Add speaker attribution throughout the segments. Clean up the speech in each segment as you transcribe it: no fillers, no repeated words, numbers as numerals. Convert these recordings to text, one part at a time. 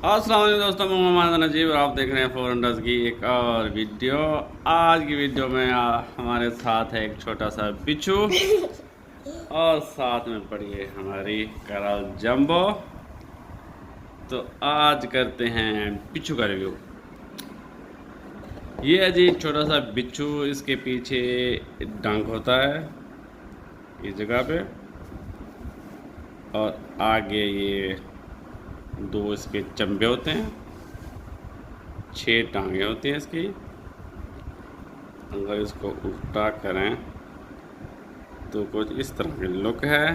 Speaker 1: अस्सलाम वालेकुम दोस्तों, मैं मोहम्मद नजीब और आप देख रहे हैं फोरंडर्स की एक और वीडियो। आज की वीडियो में हमारे साथ है एक छोटा सा बिच्छू और साथ में पड़ी है हमारी करल जंबो। तो आज करते हैं बिच्छू का रिव्यू। ये है जी छोटा सा बिच्छू, इसके पीछे डंक होता है इस जगह पे और आगे ये दो इसके चंबे होते हैं, 6 टांगे होती हैं इसकी। अगर इसको उल्टा करें तो कुछ इस तरह की लुक है।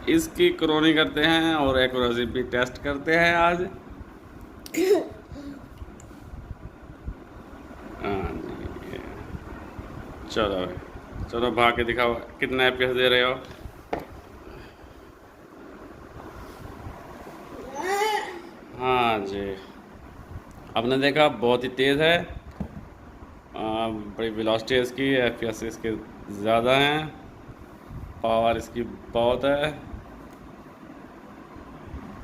Speaker 1: इसकी क्रोनी करते हैं और एक्यूरेसी भी टेस्ट करते हैं आज। हाँ जी, चलो चलो भाग के दिखाओ कितना FPS दे रहे हो। हाँ जी, आपने देखा बहुत ही तेज़ है, बड़ी वेलोसिटी है इसकी, FPS इसके ज़्यादा हैं, पावर इसकी बहुत है।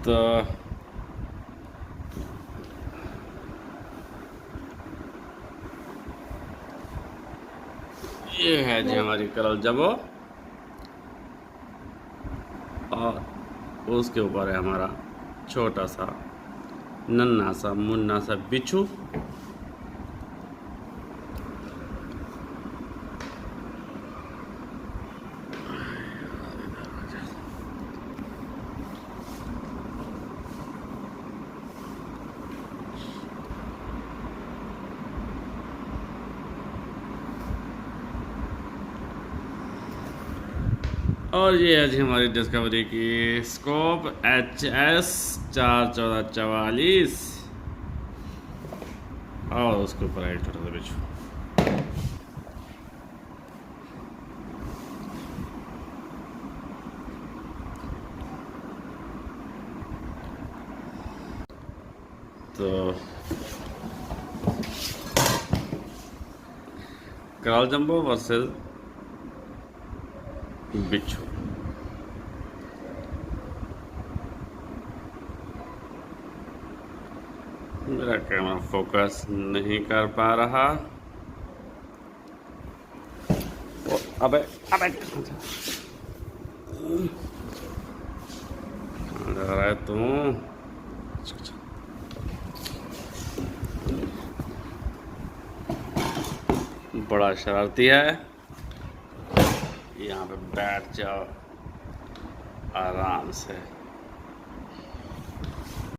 Speaker 1: तो ये है जी हमारी करल जंबो और उसके ऊपर है हमारा छोटा सा नन्हा सा मुन्ना सा बिच्छू। और ये है जी हमारी डिस्कवरी की स्कोप HS 41444 और उसके ऊपर है छोटा सा बिच्छू। तो करल जंबो वर्सेस बिच्छू। मेरा कैमरा फोकस नहीं कर पा रहा। अबे अबे कहाँ जा रहा है तू? बड़ा शरारती है, यहाँ पे बैठ जाओ आराम से।